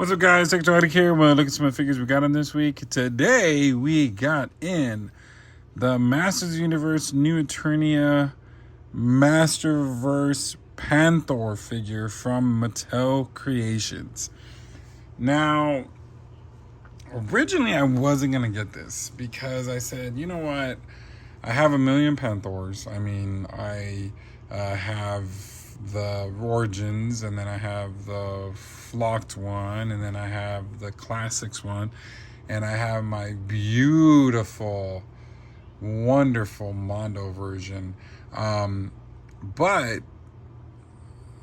What's up, guys? Take Joe here. Well, look at some of the figures we got in this week. Today, we got in the Masters Universe New Eternia Masterverse Panthor figure from Mattel Creations. Now, originally, I wasn't going to get this because I said, you know what? I have a million Panthors. I mean, I have the Origins, and then I have the Flocked one, and then I have the Classics one, and I have my beautiful, wonderful Mondo version. But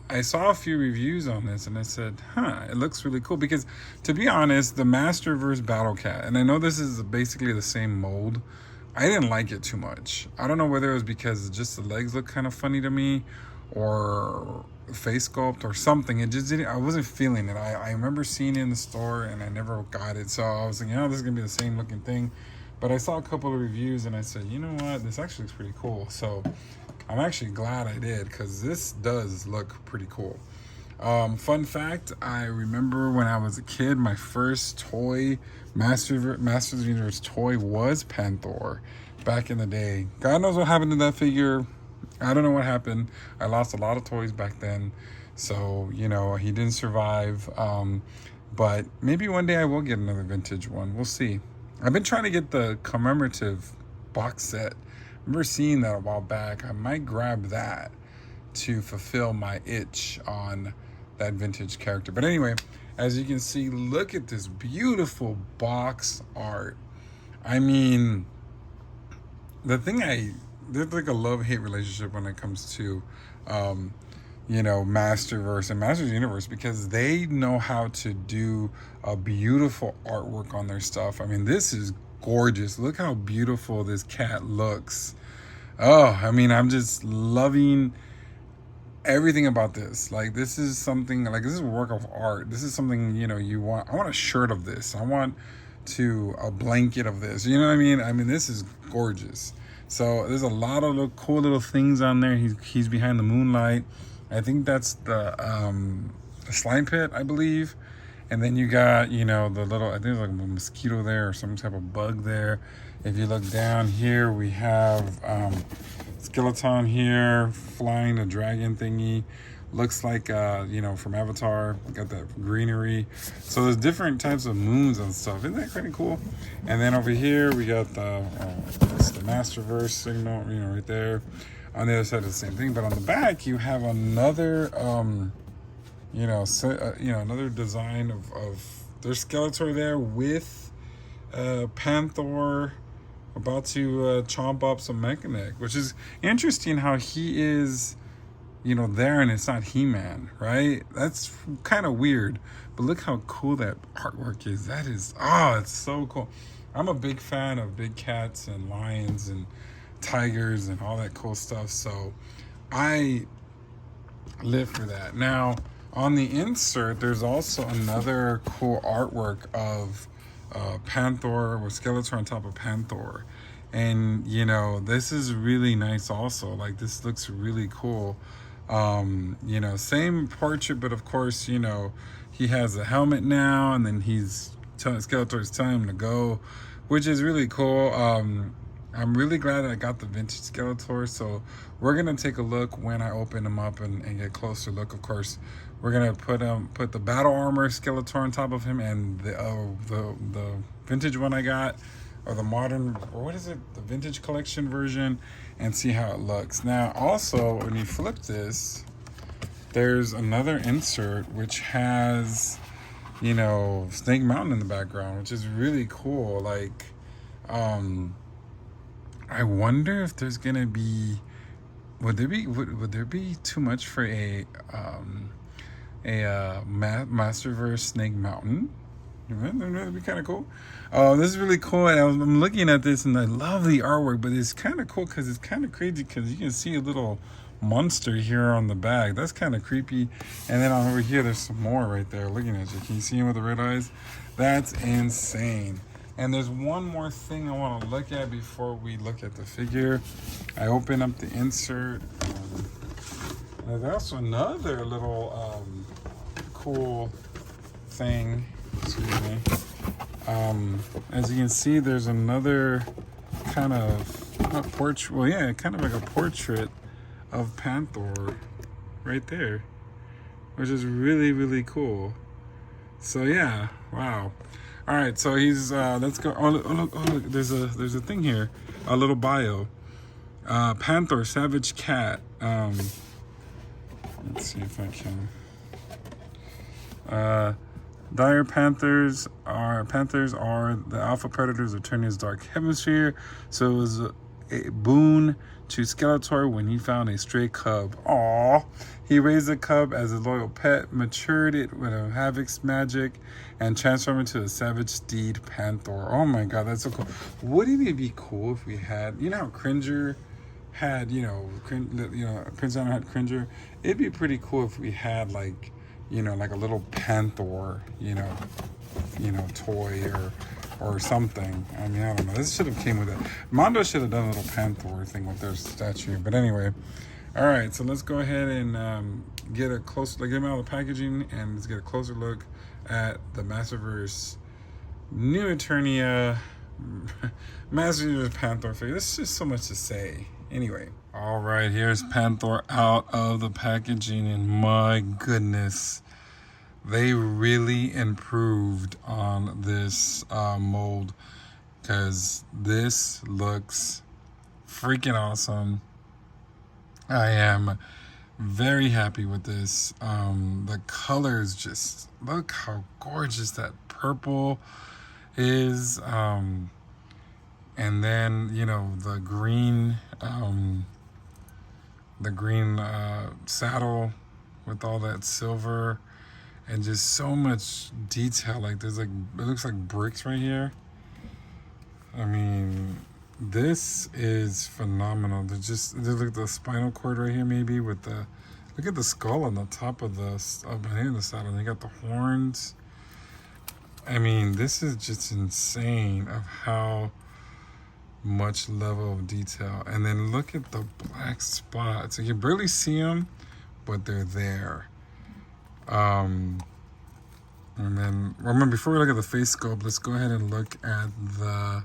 I saw a few reviews on this, and I said, it looks really cool. Because, to be honest, the Masterverse Battle Cat, and I know this is basically the same mold, I didn't like it too much. I don't know whether it was because just the legs look kind of funny to me, or face sculpt or something. It just didn't, I wasn't feeling it. I remember seeing it in the store and I never got it. So I was thinking, this is gonna be the same looking thing. But I saw a couple of reviews and I said, you know what, this actually looks pretty cool. So I'm actually glad I did, because this does look pretty cool. Fun fact, I remember when I was a kid, my first toy, Masters Universe toy, was Panthor back in the day. God knows what happened to that figure. I don't know what happened. I lost a lot of toys back then. So, he didn't survive. But maybe one day I will get another vintage one. We'll see. I've been trying to get the commemorative box set. I remember seeing that a while back. I might grab that to fulfill my itch on that vintage character. But anyway, as you can see, look at this beautiful box art. I mean, there's like a love-hate relationship when it comes to, Masterverse and Masters Universe, because they know how to do a beautiful artwork on their stuff. I mean, this is gorgeous. Look how beautiful this cat looks. I'm just loving everything about this. Like, this is something, like, this is a work of art. This is something, you want. I want a shirt of this. I want a blanket of this. You know what I mean? I mean, this is gorgeous. So there's a lot of little cool little things on there. He's behind the moonlight. I think that's the slime pit, I believe. And then you got, the little, I think there's like a mosquito there or some type of bug there. If you look down here, we have Skeleton here flying a dragon thingy. Looks like, from Avatar. Got that greenery. So there's different types of moons and stuff. Isn't that pretty cool? And then over here, we got the Masterverse signal, right there. On the other side, the same thing. But on the back, you have another, another design of there's Skeletor there with Panthor about to chomp up some Mechanic, which is interesting how he is, there, and it's not He-Man, right? That's kind of weird. But look how cool that artwork is. That is, it's so cool. I'm a big fan of big cats and lions and tigers and all that cool stuff. So I live for that. Now, on the insert, there's also another cool artwork of Panthor with Skeletor on top of Panthor. And, this is really nice also. Like, this looks really cool. Same portrait, but of course, he has a helmet now, and then Skeletor's telling him to go, which is really cool. I'm really glad I got the vintage Skeletor, so we're gonna take a look when I open him up and get a closer look. Of course, we're gonna put the battle armor Skeletor on top of him, and the vintage one I got, or the modern, or what is it, the vintage collection version, and see how it looks. Now, also, when you flip this, there's another insert which has, Snake Mountain in the background, which is really cool. Like, I wonder if there's gonna be, would there be too much for a Masterverse Snake Mountain? That'd be kind of cool. This is really cool. And I'm looking at this and I love the artwork, but it's kind of cool because it's kind of crazy because you can see a little monster here on the bag. That's kind of creepy. And then over here, there's some more right there looking at you. Can you see him with the red eyes? That's insane. And there's one more thing I want to look at before we look at the figure. I open up the insert. There's also another little cool thing. Excuse me. As you can see, there's another kind of not portrait. Well, yeah, kind of like a portrait of Panthor right there, which is really, really cool. So yeah, wow. All right, so he's let's go. Oh look, there's a thing here, a little bio. Panthor, savage cat. Let's see if I can. Dire panthers are the alpha predators of Eternia's dark hemisphere. So it was a boon to Skeletor when he found a stray cub. Aww. He raised the cub as a loyal pet, matured it with a Havoc's magic, and transformed it into a savage steed Panthor. Oh my god, that's so cool. Wouldn't it be cool if we had, you know how Cringer had, Prince Adam had Cringer? It'd be pretty cool if we had like a little Panthor, toy or something. I mean, I don't know. This should have came with it. Mondo should have done a little Panthor thing with their statue. But anyway, all right. So let's go ahead and get a close, get them out of the packaging, and let's get a closer look at the Masterverse New Eternia Masterverse Panthor figure. There's just so much to say. Anyway. All right, here's Panthor out of the packaging, and my goodness, they really improved on this mold, because this looks freaking awesome. I am very happy with this. The colors, just look how gorgeous that purple is. And then, the green saddle with all that silver and just so much detail. Like there's it looks like bricks right here. I mean, this is phenomenal. There's like the spinal cord right here, maybe with look at the skull on the top of the saddle. And you got the horns. I mean, this is just insane of how much level of detail. And then look at the black spots. You can barely see them, but they're there. And then remember, before we look at the face sculpt, let's go ahead and look at the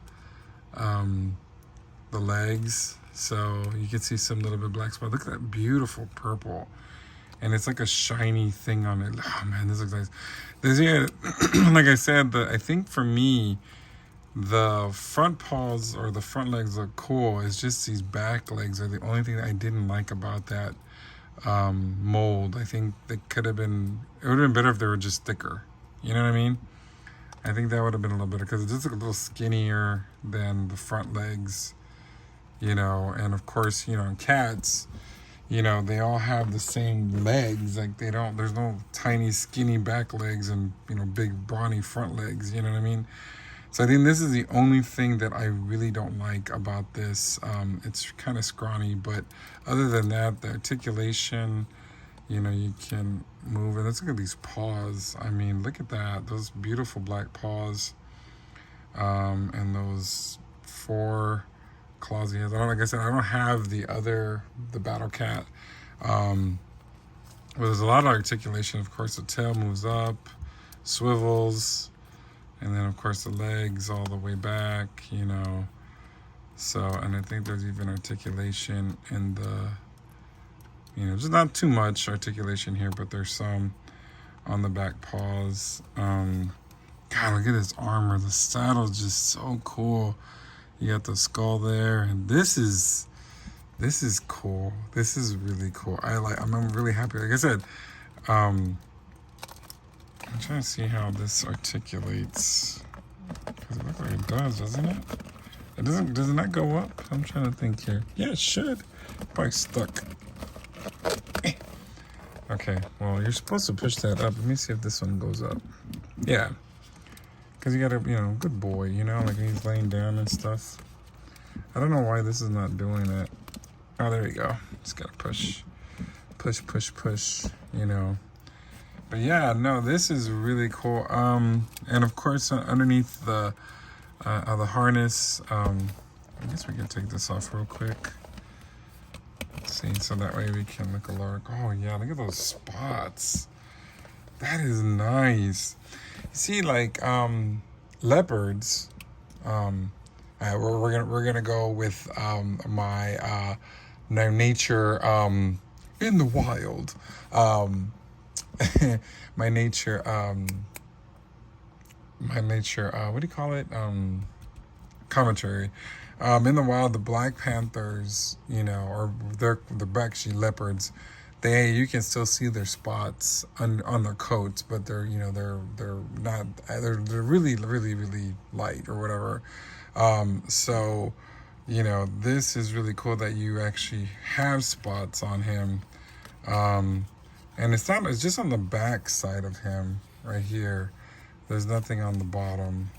legs. So you can see some little bit of black spot. Look at that beautiful purple, and it's like a shiny thing on it. Oh man, this looks nice. Like I said, I think for me, the front paws or the front legs look cool. It's just these back legs are the only thing that I didn't like about that mold. I think it would have been better if they were just thicker. You know what I mean? I think that would have been a little better, because it just looks a little skinnier than the front legs, and of course, in cats, they all have the same legs. Like there's no tiny skinny back legs and, big brawny front legs, you know what I mean? So I think this is the only thing that I really don't like about this. It's kind of scrawny, but other than that, the articulation, you can move it. Let's look at these paws. I mean, look at that. Those beautiful black paws. And those 4 claws he has. Like I said, I don't have the Battle Cat. But there's a lot of articulation. Of course, the tail moves up, swivels, and then of course the legs all the way back, So, and I think there's even articulation in the, just not too much articulation here, but there's some on the back paws. God, look at his armor. The saddle's just so cool. You got the skull there, and this is cool. This is really cool. I'm really happy. Like I said, I'm trying to see how this articulates, because it looks like it does, doesn't it? It doesn't. Does it not go up? I'm trying to think here. Yeah, it should. Probably stuck. Okay. Well, you're supposed to push that up. Let me see if this one goes up. Yeah. Because you got to, good boy. Like he's laying down and stuff. I don't know why this is not doing it. Oh, there you go. Just gotta push. But yeah, no, this is really cool. And of course, underneath the harness, I guess we can take this off real quick. Let's see, so that way we can look alert. Oh yeah, look at those spots. That is nice. You see, like leopards. We're gonna go with my nature in the wild. Um, my nature what do you call it? Commentary. In the wild, the black panthers, or they're actually leopards. You can still see their spots on their coats, but they're not they're really really really light or whatever. So this is really cool that you actually have spots on him. And it's just on the back side of him right here. There's nothing on the bottom.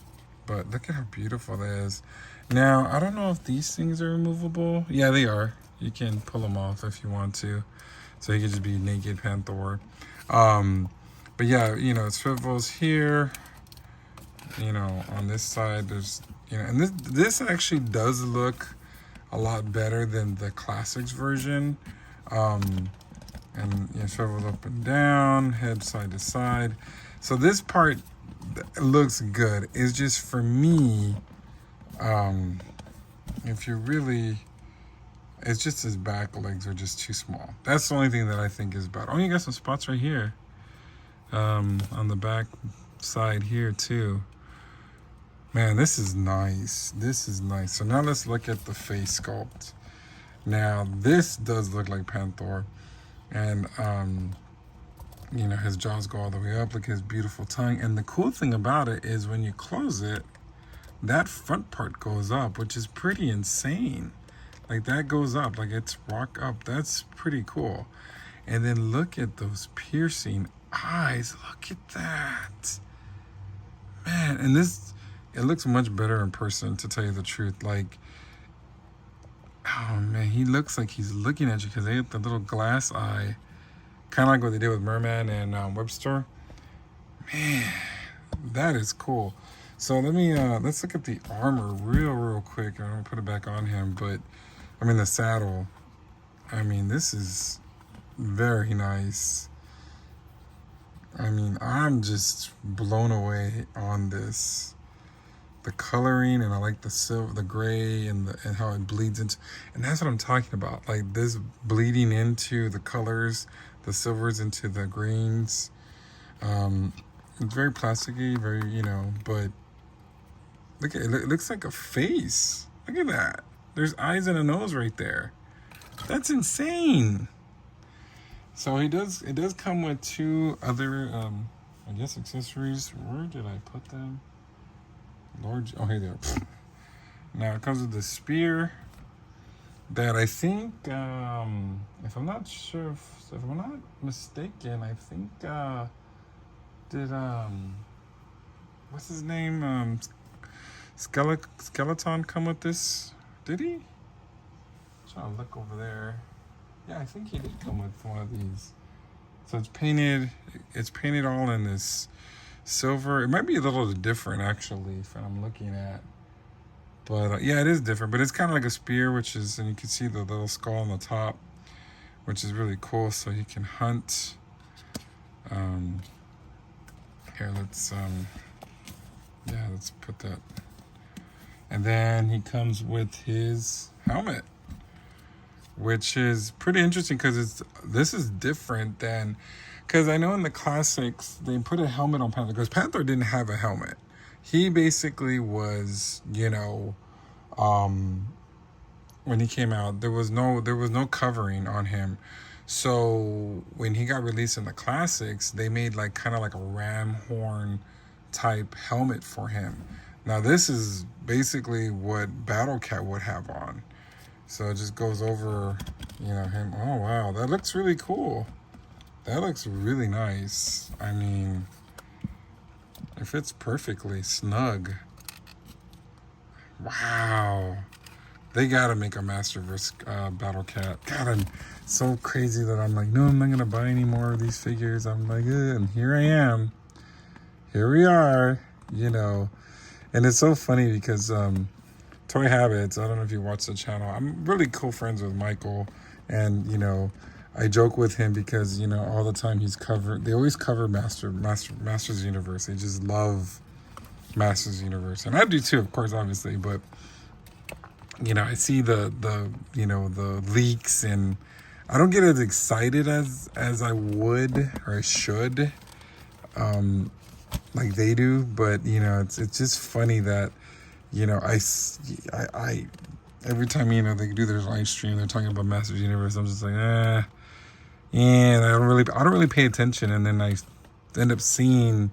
But look at how beautiful that is. Now, I don't know if these things are removable. Yeah, they are. You can pull them off if you want to. So he could just be naked Panthor. But yeah, it swivels here. On this side, there's, and this actually does look a lot better than the classics version. And swivels up and down, head side to side. So this part looks good. It's just for me, if you're really, it's just his back legs are just too small. That's the only thing that I think is bad. Oh, you got some spots right here, on the back side here too. Man, this is nice. This is nice. So now let's look at the face sculpt. Now this does look like Panthor, and his jaws go all the way up. Look at his beautiful tongue. And the cool thing about it is when you close it, that front part goes up, which is pretty insane. Like that goes up, like it's rock up. That's pretty cool. And then look at those piercing eyes. Look at that. Man, and it looks much better in person, to tell you the truth. Like, oh man, he looks like he's looking at you because they have the little glass eye. Kind of like what they did with Merman and Webster. Man, that is cool. So let's look at the armor real quick. I'm gonna put it back on him, but the saddle. This is very nice. I'm just blown away on this. The coloring, and I like the silver, the gray, and how it bleeds into, and that's what I'm talking about. Like this bleeding into the colors, the silvers into the greens. It's very plasticky, very, but look at it. It looks like a face. Look at that. There's eyes and a nose right there. That's insane. So it does come with two other, I guess, accessories. Where did I put them? Oh, hey there. Now it comes with the spear that I think, if I'm not mistaken, I think, did, what's his name? Skeleton come with this? Did he? I'm trying to look over there. Yeah, I think he did come with one of these. So it's painted all in this silver. It might be a little different, actually, if I'm looking at. But yeah, it is different. But it's kind of like a spear, and you can see the little skull on the top, which is really cool. So he can hunt. Here, let's put that. And then he comes with his helmet, which is pretty interesting because this is different than, because I know in the classics they put a helmet on Panthor because Panthor didn't have a helmet. He basically was, when he came out, there was no covering on him. So when he got released in the classics, they made kind of like a ram horn type helmet for him. Now this is basically what Battle Cat would have on. So it just goes over, him. Oh, wow. That looks really cool. That looks really nice. It fits perfectly. Snug. Wow. They got to make a Masterverse Battle Cat. God, I'm so crazy that I'm like, no, I'm not going to buy any more of these figures. I'm like, and here I am. Here we are, And it's so funny because Toy Habits, I don't know if you watch the channel. I'm really cool friends with Michael. And, I joke with him because, you know, all the time they always cover Masters Universe. They just love Masters Universe. And I do too, of course, obviously, but you know, I see the you know, the leaks, and I don't get as excited as I would or I should, like they do. But you know, it's just funny that, you know, I every time, you know, they do their live stream, they're talking about Masters Universe. I'm just like, yeah, I don't really pay attention, and then I end up seeing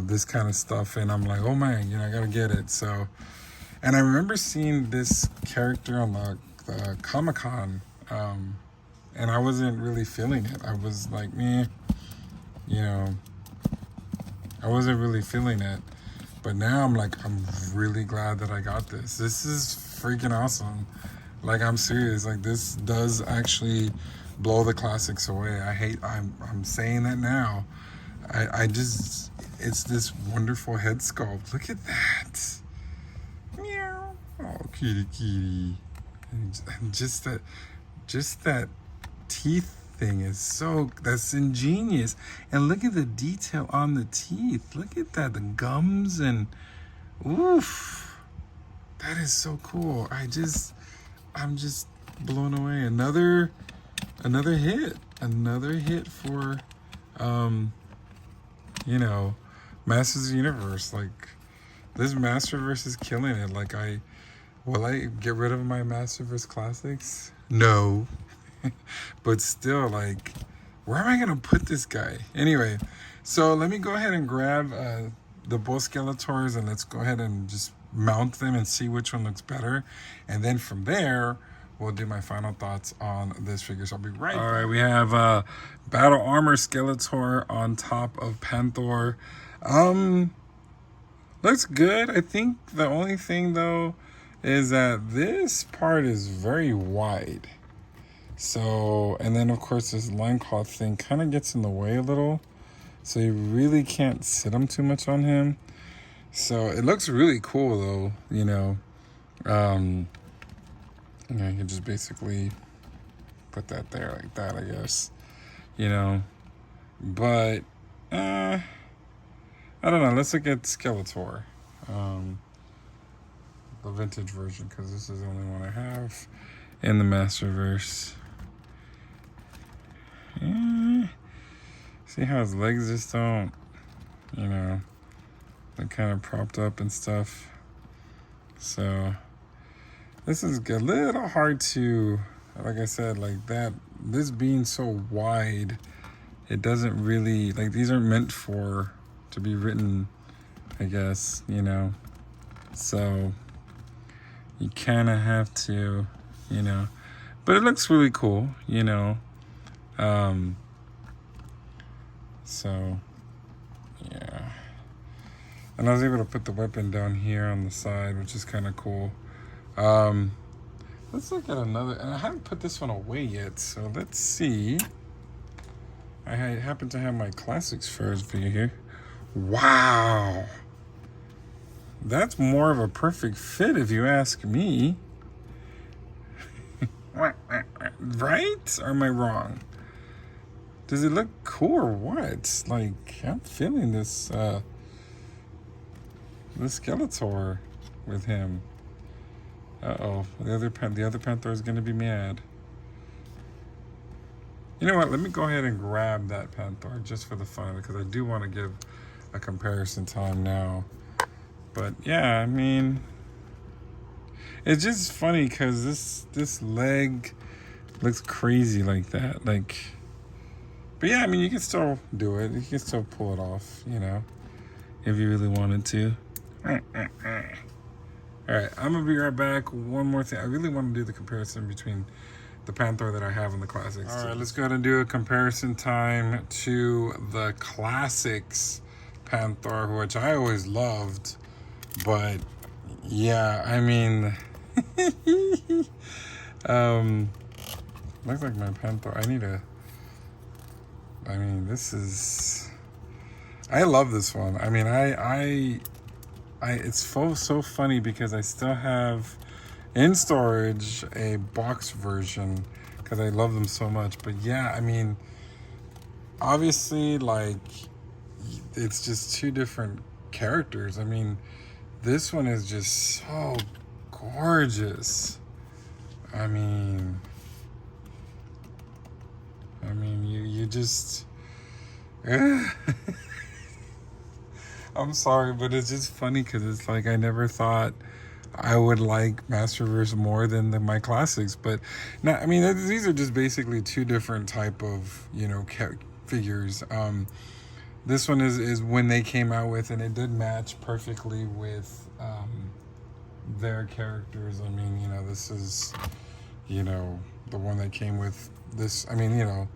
this kind of stuff, and I'm like, oh man, you know, I gotta get it. So, and I remember seeing this character on the Comic-Con, and I wasn't really feeling it. I was like, meh, you know, I wasn't really feeling it. But now I'm like, I'm really glad that I got this. This is freaking awesome. Like, I'm serious. Like, this does actually blow the classics away. I'm saying that now. I just, it's this wonderful head sculpt. Look at that. Meow. Oh, kitty. And just that teeth thing is that's ingenious. And look at the detail on the teeth. Look at that, the gums, and oof, that is so cool. I'm just blown away. Another hit for you know, Masters of the Universe. Like, this Masterverse is killing it. Like, will I get rid of my Masterverse classics? No. But still, like, where am I gonna put this guy? Anyway, so let me go ahead and grab the both Skeletors, and let's go ahead and just mount them and see which one looks better. And then from there, we'll do my final thoughts on this figure. So I'll be right back. All right, we have Battle Armor Skeletor on top of Panthor. Looks good. I think the only thing, though, is that this part is very wide. So, and then of course this line cloth thing kind of gets in the way a little, so you really can't sit them too much on him. So it looks really cool though, you know. You know, you can just basically put that there like that, I guess, you know. But I don't know. Let's look at Skeletor, the vintage version, because this is the only one I have in the Masterverse. See how his legs just don't, you know, they're kind of propped up and stuff. So this is a little hard to, like I said, like that, this being so wide, it doesn't really, like, these aren't meant to be written, I guess, you know. So you kind of have to, you know, but it looks really cool, you know. So yeah, and I was able to put the weapon down here on the side, which is kind of cool. Let's look at another, and I haven't put this one away yet, so let's see. I happen to have my Classics Furs figure here. Wow, that's more of a perfect fit if you ask me. Right? Or am I wrong? Does it look cool or what? Like, I'm feeling this this Skeletor with him. Uh-oh. The other Panthor is gonna be mad. You know what? Let me go ahead and grab that Panthor just for the fun of it, because I do want to give a comparison time now. But yeah, I mean, it's just funny because this leg looks crazy like that. Like, but yeah, I mean, you can still do it. You can still pull it off, you know, if you really wanted to. All right, I'm gonna be right back. One more thing. I really want to do the comparison between the Panthor that I have in the Classics. All right, let's go ahead and do a comparison time to the Classics Panthor, which I always loved. But yeah, I mean, looks like my Panthor. I love this one. I mean, it's so funny because I still have in storage a box version because I love them so much. But yeah, I mean, obviously, like, it's just two different characters. I mean, this one is just so gorgeous. I mean, you just. I'm sorry, but it's just funny because it's like I never thought I would like Masterverse more than my classics. But now, I mean, these are just basically two different type of, you know, figures. This one is when they came out with, and it did match perfectly with their characters. I mean, you know, this is, you know, the one that came with this. I mean, you know,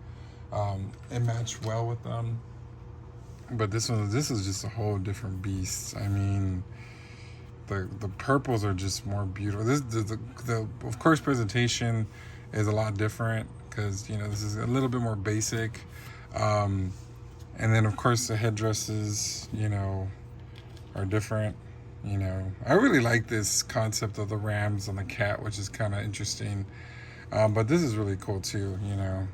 it matched well with them. But this is just a whole different beast. I mean, the purples are just more beautiful. This the of course presentation is a lot different because, you know, this is a little bit more basic, and then of course the headdresses, you know, are different. You know, I really like this concept of the rams and the cat, which is kind of interesting. But this is really cool too. You know.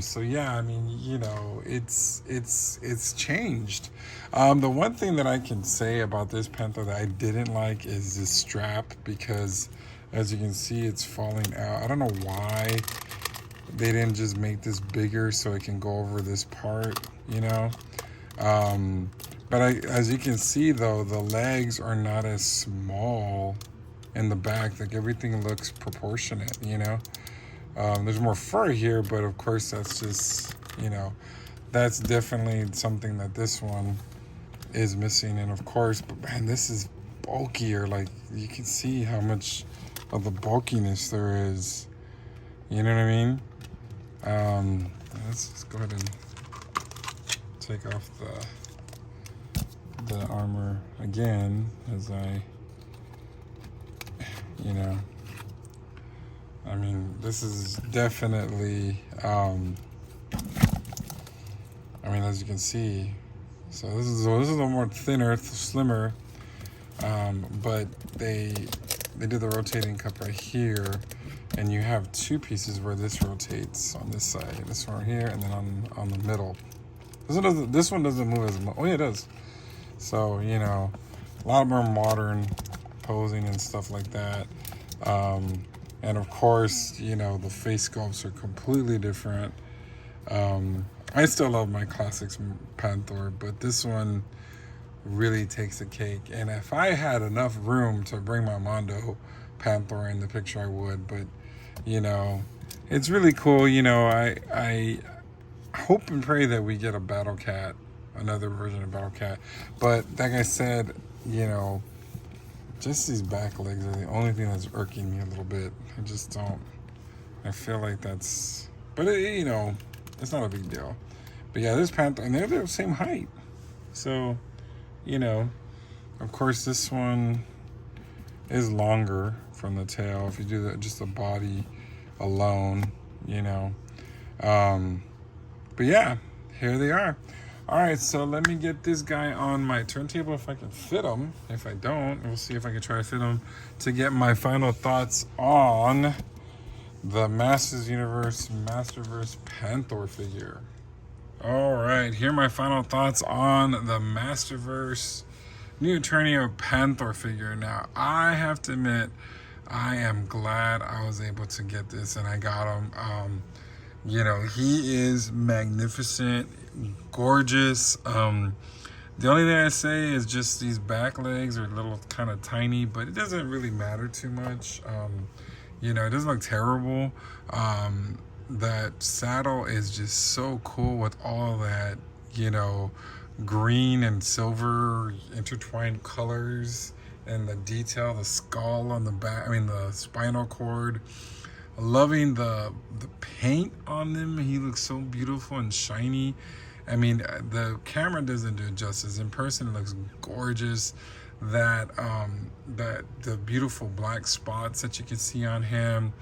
So yeah, I mean, you know, it's changed. The one thing that I can say about this Panther that I didn't like is this strap, because as you can see, it's falling out. I don't know why they didn't just make this bigger so it can go over this part, you know. But as you can see though, the legs are not as small in the back. Like, everything looks proportionate, you know. There's more fur here, but of course that's just, you know, that's definitely something that this one is missing. And of course, but man, this is bulkier. Like, you can see how much of the bulkiness there is. You know what I mean? Let's just go ahead and take off the armor again as I, you know. I mean, this is definitely, I mean, as you can see, so this is a little more thinner, slimmer, but they did the rotating cup right here, and you have two pieces where this rotates on this side, this one right here, and then on the middle. This one doesn't move as much. Oh yeah, it does. So, you know, a lot more modern posing and stuff like that. And of course, you know, the face sculpts are completely different. I still love my classics Panthor, but this one really takes the cake. And if I had enough room to bring my Mondo Panthor in the picture, I would. But, you know, it's really cool. You know, I hope and pray that we get a Battle Cat, another version of Battle Cat. But like I said, you know, just these back legs are the only thing that's irking me a little bit. I just don't. I feel like that's. But you know, it's not a big deal. But yeah, this Panther, and they're the same height. So, you know, of course this one is longer from the tail. If you do just the body alone, you know. But yeah, here they are. All right, so let me get this guy on my turntable if I can fit him. If I don't, we'll see if I can try to fit him to get my final thoughts on the Masters Universe Masterverse Panthor figure. All right, here are my final thoughts on the Masterverse New Eternio Panthor figure. Now, I have to admit, I am glad I was able to get this and I got him. You know, he is magnificent, gorgeous. The only thing I say is just these back legs are a little kind of tiny, but it doesn't really matter too much. You know, it doesn't look terrible. That saddle is just so cool with all that, you know, green and silver intertwined colors and the detail, the skull on the back, I mean the spinal cord. Loving the paint on them. He looks so beautiful and shiny. I mean, the camera doesn't do it justice. In person, it looks gorgeous. That the beautiful black spots that you can see on him,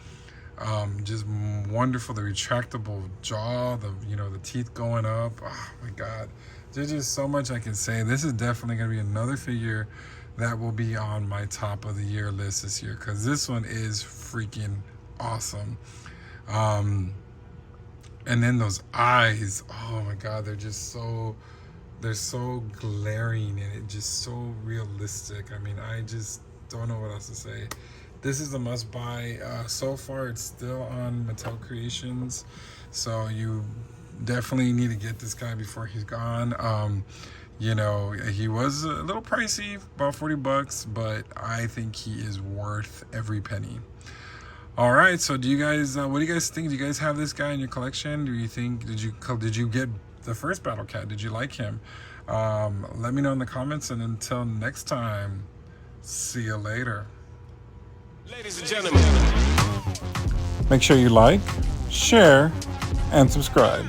just wonderful. The retractable jaw, the teeth going up. Oh my God, there's just so much I can say. This is definitely gonna be another figure that will be on my top of the year list this year, because this one is freaking awesome. And then those eyes, oh my god, they're so glaring, and it just so realistic. I mean, I just don't know what else to say. This is a must buy. So far it's still on Mattel Creations, so you definitely need to get this guy before he's gone. You know, he was a little pricey, about $40, but I think he is worth every penny. All right, so do you guys, what do you guys think? Do you guys have this guy in your collection? Do you think, did you get the first Battle Cat? Did you like him? Let me know in the comments, and until next time, see you later. Ladies and gentlemen, Make sure you like, share, and subscribe.